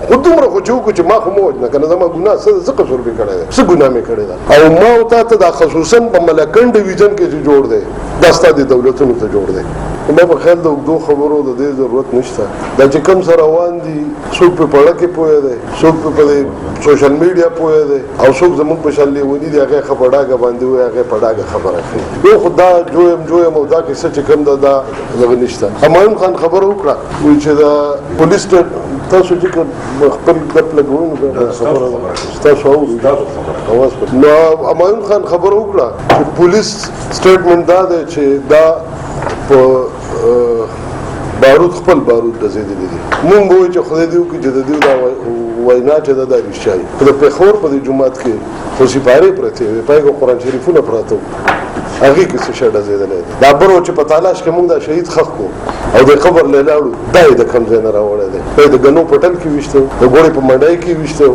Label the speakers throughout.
Speaker 1: خو دومره خو چې وکړو چې ما خو مه وجنه که نه زما ګناه څه قصور مې کړی دی څه ګناه مې کړې ده او ما او تا ته دا خصوصا په ملکنډ ډویژن کې چې جوړ دی دا ستا د دولتونو ته جوړ دی ما په خیال د اوږدو خبرو د دې ضرورت نشته دا چې کوم سره روان دي څوک په پړه کې پوهه دی څوک په سوشل میډیا پوهه دی او څوک زموږ په شان لیوني دي هغه خبرډاګه باندې وي هغه پړاګه خبره کوي یو خدا جویم او دا کیسه چې کوم دا دغه نشته همایون خان خبره وکړه وایي چې دا پولیس تاسو چې خپل ګپ لګوئ نو تاسو اواز نو همایون خان خبره وکړه چې پولیس سټیټمنټ دا دی چې دا په بارود خپل بارود ډزېدلي دي مونږ به وایو چې خدای دې وکړي چې د دې دا وینا چې دا رښتیا وي په پېښور په دې جومات کې خو سپارې پرتې وې پای کې قرآن شریفونه پراته وو هغې کې څه شی ډزېدلی دا بر چې په تالاش کې مونږ دا شهید ښخ کړو او د قبر له لاړو دا یې د کوم ځای نه راوړی دی دا یې د ګنو پټل کې ویشته د ګوړې په منډۍ کې ویشته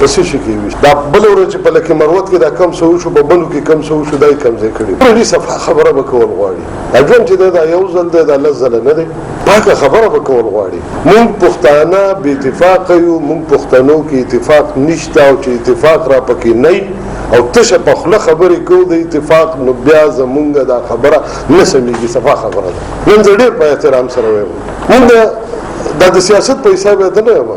Speaker 1: په څه شي کې ویشته دا بله ورځ چې په لکې مروت کې دا کم څه وشو په بلو کې کم څه وشو دا یې کم ځای کړي ډېرې صفا خبره به کول غواړي دا ژوند چې دی دا یو ځل دی دا لس ځله نه دی پاکه خبره به کول غواړي مونږ پښتانه بې اتفاقه یو مونږ پښتنو کې اتفاق نشته او چې اتفاق را پکې نه او تشه په خوله خبرې کوو د اتفاق نو بیا زمونږ دا خبره نه سمېږي صفا خبره ده نن زه ډېر په احترام سره وایم مونږ دا د سیاست په حساب یې ته نه یم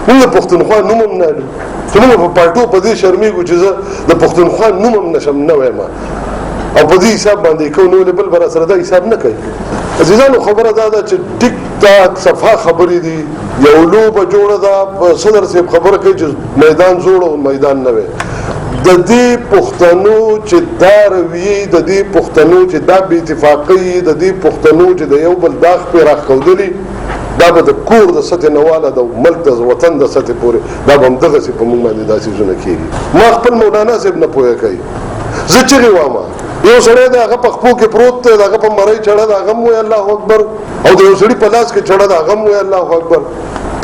Speaker 1: مونږ د پښتونخوا نوم هم نه لرو چې مونږ په پارټو په دې شرمېږو چې زه د پښتونخوا نوم هم نشم نه وایم او په دې حساب باندې کوو نو ولې بل به راسره دا حساب نه کوي عزیزانو خبره دا ده چې ټیک ټاک صفا خبرې دي یو لوبه جوړه ده صدر صاحب خبره کوي چې میدان جوړ او میدان نه وي د دې پښتنو چې دا رویې د دې پښتنو چې دا بې اتفاقۍ د دې پښتنو چې د یو بل داغ پرې راښودلي دا به د کور د سطحې نه واله د ملک د وطن د سطحې پورې دا به همدغسې په موږ باندې دا څیزونه کېږي ما خپل مولانا صاحب نه پوهه کوي زه چغې واما یو سړی دی هغه په خپو کې پروت دی د هغه په مرۍ چړه د هغه هم وایي الله اکبر او د یو سړي په لاس کې چړه د هغه هم وایي الله اکبر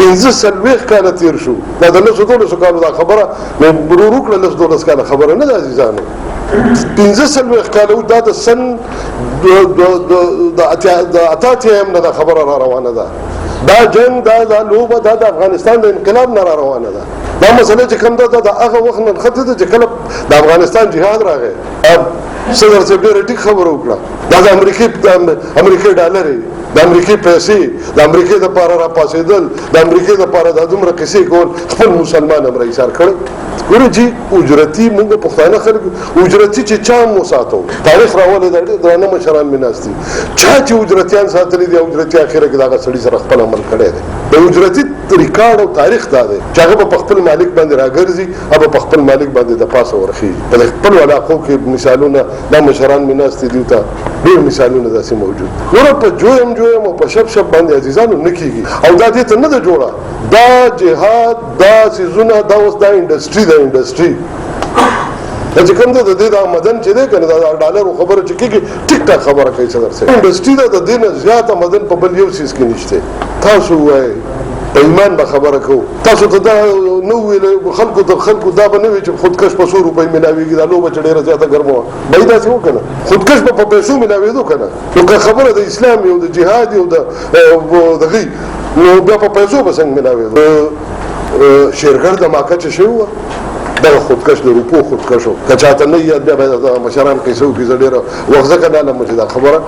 Speaker 1: 15 کاله تیر شو دا د 12 کالو دا خبره مرور وکړه 12 کاله خبره نه ده عزیزانو 15 کاله دا د سن د اتاتیم نه دا خبره را روانه ده دا جنگ دا لوبه دا د افغانستان د انقلاب نه را روانه ده دا مسله چې کوم ده د هغه وخت نه خطه ده چې کله د افغانستان جهاد راغی صدر صاحب ډېره ټیک خبره وکړه دا د امریکې ډالرې د امریکې پیسې د امریکې دپاره را پاڅېدل د امریکې دپاره دا دومره کیسې کول خپل مسلمان هم راایثار کړی ګوره جي اجرتي موږ پښتانه خلک اجرتي چې چا هم وساتو تاریخ راولې دا ډېر درانه مشران مې ناست دي چا چې اجرتیان ساتلي دي اجرتي اخره کې د هغه سړي سره خپل عمل کړی دی د اجرتي ریکارډ او تاریخ دا دی چې هغه په خپل مالک باندې راګرځي هغه په خپل مالک باندې د پاسه ورخېږي په خپل علاقو کې مثالونه دا مشران مې ناست دي ته ډېر مثالونه داسې موجود ګوره په جویم او په شپ باندې عزیزانو نه کېږي او دا دې ته نه ده جوړه دا جهاد دا څیزونه دا اوس دا انډسټري دا انډسټري دا چې کوم ده د دې د آمدن چې دی که نه دا ډالرو خبره چې کېږي ټیک ټاک خبره کوي صدر صاحب انډسټري ده د دې نه زیات آمدن په بل یو څیز کې نشته تاسو وایئ په ایمان به خبره کوو تاسو ته دا نه وویل خلکو دا به نه وي چې خودکش په 100 روپۍ ملاوېږي دا لوبه چې ډېره زیاته ګرمه وه به یې داسې وکړه خودکش به په پیسو ملاوېدو که نه نو که خبره د اسلام یو د جهاد یو دغې نو بیا په پیسو به څنګه ملاوېدو شیرګړ د ماکچه شوي وه دغه خودکش د روپو خودکش و که چاته نه یاد بیا باید مشران قیسه وکړي زه ډېره وخت ځکه نه علم چې دا خبره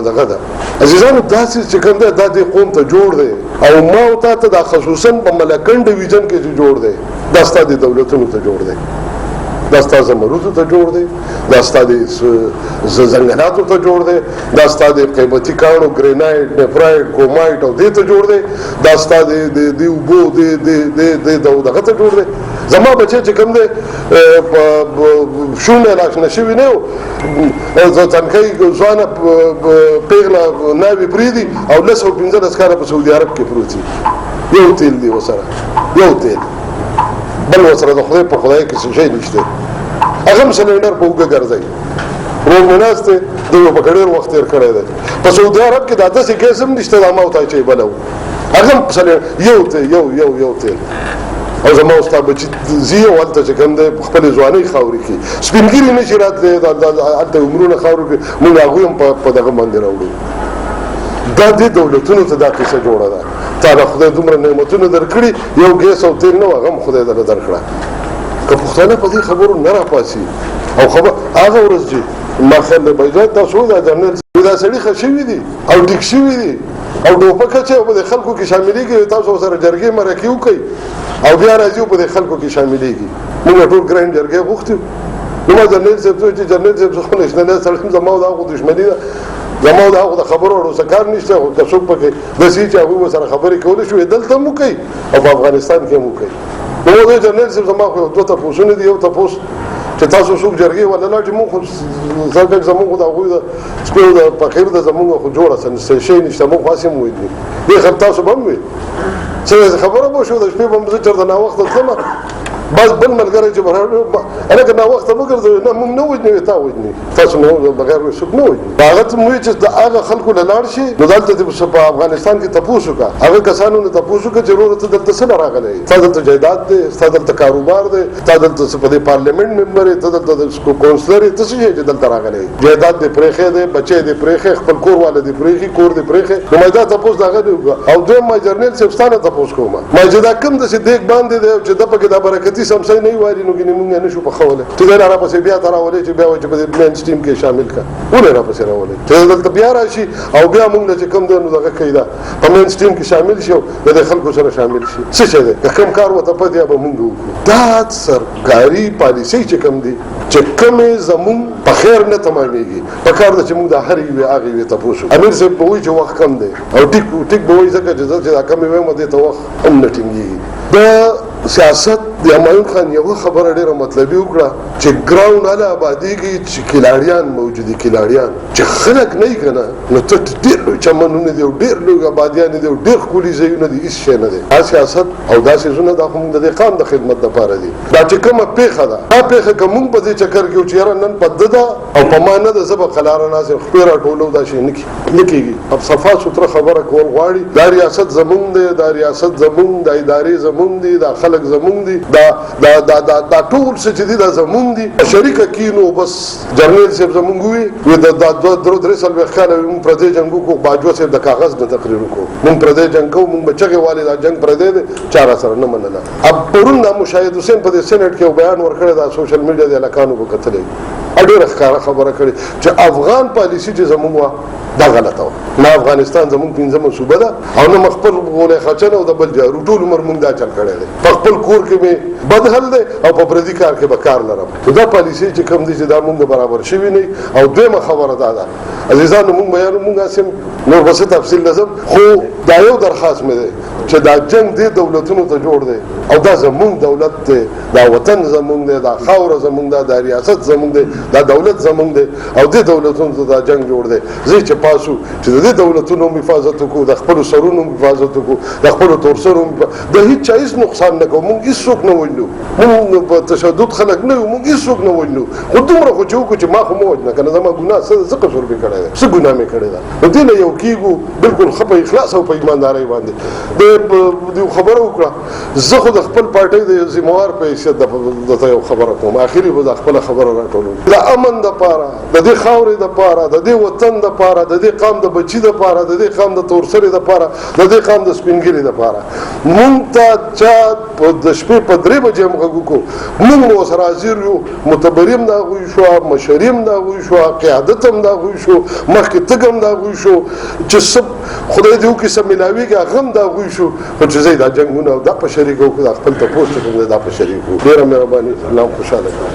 Speaker 1: دغه ده عزیزانو داسې چې کوم دی دا دې قوم ته جوړ دی او ما او تا ته دا خصوصا په ملکنډ ډویژن کې چې جوړ دی دا ستا د دولتونو ته جوړ دی دا ستا زمرودو ته جوړ دی دا ستا د ځنګلاتو ته جوړ دی دا ستا د قیمتي کاڼو ګرینایټ نفرایټ کومایټ او دې ته جوړ دی دا ستا د اوبو دغه ته جوړ دی زما بچی چې کوم دی شونه لاښنه شوي نه یو تنکۍ ځوانه پیغله ناوې پرېږدي او 10 او 15 کاله په سعودي عرب کې پروت یو تیل دی ورسره یو تیل بل ورسره د خدای په خدای کې څه شی نشته هغه هم سلنډر په اوږه ګرځوي روغ مې ناست دی دوی په ډېر وخت تېر کړی دی په سعودي عرب کې دا داسې ګیس هم نشته دا ما ورته چې یې بله و هغه هم یو تیل او زما ستا بچي ځي او هلته چې کوم دی په خپلې ځوانۍ خاورې کې سپین ږیري نه شي راتلی هلته عمرونه خاورو کې موږ هغوی هم په دغه باندې راوړو دا دې دولتونو ته دا کیسه جوړه ده تا نه خدای دومره نعمتونه درکړي یو ګیس او تیل نه و هغه هم خدای درله درکړه که پښتانه په دې خبرو نه راپاسي او خبر هغه ورځ چې ما خیال دی بایجان تاسو دا جرنل دا سړي ښه شوي دي او ټیک شوي دي او ډوپکه چې په خلکو کې شاملېږي تاسو سره جرګې مرکې وکړئ او بیا راځي په دې خلکو کې شاملېږي موږ ټول ګران جرګې غوښتو نو ما جرنل صاحب چې جرنل صاحب خو نشنل سره زما او دغه دښمني ده زما او دغه خبرو ورو سکار نشته او که څوک پکې دسي چې هغه سره خبرې کولې شو دلته مو کوي او په افغانستان کې مو کوي نو دا جرنل صاحب زما خو دوه تاسو دي یو تاسو چې تاسو څوک جرګې ولا لا چې مونږ ځکه زمونږ د هغوی د سپیو د فقیر د زمونږ خو جوړه شی نشته مونږ خاص هم وایي دې خبر تاسو به هم وي چې خبره به شو د شپې به مزه چېرته ناوخته تلمه بس بل ملګری چې انا که ناوخته مه ګرځوي نه مونږ نه وجنوي تا وجني تاسو نه بغیر څوک نه وجني هغه ته وایي چې د هغه خلکو له لاړ شي نو دلته په افغانستان کې تپوس وکړه هغه کسانو نه تپوس وکړه چې وروره ته دلته څه راغلی تا دلته جایداد دی تا دلته کاروبار دی تا دلته په دې پارلیمنټ ممبر یې ته دلته د کونسلر یې ته څه شی چې دلته راغلی جایداد دې پرېښی دی بچی دې پرېښی خپل کور والا دې پرېښي کور دې پرېښی نو ما دا تپوس د هغه او دویم ما جرنیل صاحب ستا نه تپوس کوم ما چې دا کوم داسې دیګ باندې دی چې ده پکې دا برکتي سمسۍ نه وایي نو ګینې مونږ نه شو پخولی چې دی راپسې بیا ته راولې چې بیا وایي چې په دې مین سټیم کې شامل کړه ولې راپسې راولې چې دلته بیا راشي او بیا مونږ له چې کوم دی نو دغه کوي دا په مین سټیم کې شامل شي او د دې خلکو سره شامل شي څه شی دی که کوم کار ورته پد یا به مونږ وکړو دا سرکاري پالیسۍ چې کوم دي چې کومې زمونږ په خیر نه تمامېږي په کار ده چې مونږ د هر یوې هغې یوې تپوس وکړو امیر صاحب به وایي چې وخت کم دی او ټیک به وایي ځکه چې زه چې دا کمې وایم دې ته وخت هم نه ټینګېږي د سیاست د همایون خان یوه خبره ډېره مطلبي وکړه چې ګراوند هله آبادېږي چې کلاړیان موجودي کلاړیان چې خلک نه وي که نه نو ته ډېر لوی چمنونه دي او ډېر لوی آبادیانې دي او ډېر ښکلي ځایونه دي هېڅ شی نه دی دا سیاست او دا څیزونه دا خو مونږ د دې قام د خدمت دپاره دي دا چې کومه پېښه ده دا پېښه که مونږ په دې چکر کې چې یاره نن په ده ده او په ما نه ده زه به قلاره ناست یم خپې راټولو دا شی نه کېږي اب صفا سوتره خبره کول غواړي دا ریاست زمونږ دی دا ریاست زمونږ دا ادارې زمونږ دي دا خلک زمونږ دي دا ټول څه چې دي دا زمونږ دي شریکه کینو بس جرنیل صاحب زمونږ وي دا درې څلوېښت کاله مونږ پردی جنګ وکړو باجوه صاحب د کاغذ نه تقریر وکړو مونږ پردی جنګ کوو مونږ به چغې والې دا جنګ پردی دی چا راسره نه منله اب پرون دا مشاهد حسین په دې سینټ کې یو بیان ورکړی دا سوشل میډیا د هلکانو به کتلی ډېره ښکاره خبره کړې چې افغان پالیسي چې زمونږ وه دا غلطه وه نه افغانستان زمونږ پنځمه صوبه ده او نه خپل غولی خچن او د بل جارو ټول عمر مونږ دا چل کړی دی په خپل کور کې مې بد حل دی او په پردي کار کې به کار لرم دا پالیسي چې کوم دي چې دا مونږ برابر شوي نه او دویمه خبره دا ده عزیزانو مونږ بیانو مونږ هسې نور به څه تفصیل لازم خو دا یو درخواست مې دی چې دا جنګ دې دولتونو ته جوړ دی او دا زمونږ دولت دی دا وطن زمونږ دی دا خاوره زمونږ ده دا ریاست زمونږ دی دا دولت زمونږ دی او دې دولتونو ته دا جنګ جوړ دی زه چې پاسو چې د دې دولتونو هم حفاظت وکړو د خپلو سرونو هم حفاظت وکړو د خپلو تورسرو هم د هېڅ چا هېڅ نقصان نه کوو مونږ هېڅوک نه وژنو مونږ په تشدد خلک نه یو مونږ هېڅوک نه وژنو خو دومره خو چې وکړو چې ما خو مه وژنه که نه زما ګناه څه قصور مې کړی دی څه ګناه مې کړې ده نو دې نه یو کېږو بلکل ښه په اخلاص او په ایماندارۍ باندې د یو خبره وکړه زه خو د خپل پارټۍ د ذموار په حیثیت درته یو خبره کوم اخري به دا خپله خبره راټولوم د امن دپاره د دې خاورې دپاره د دې وطن دپاره د دې قام د بچي دپاره د دې قام د تورسرې دپاره د دې قام د سپینګیري دپاره مونږ ته چا د شپې په 3 بجې هم غږ وکړو مونږ به ورسره حاضر یو معتبري هم د هغوی شوه مشري هم د هغوی شوه قیادت هم د هغوی شو مخکې تګ هم د هغوی شو چې څه خدای دې وکړي څه میلاویږي هغه هم د هغوی شو خو چې زه دا جنګونه دا په شریک وکړو دا خپل تپوس چې کوم دی دا په شریک وکړو ډېره مهرباني الله خوشحاله کړه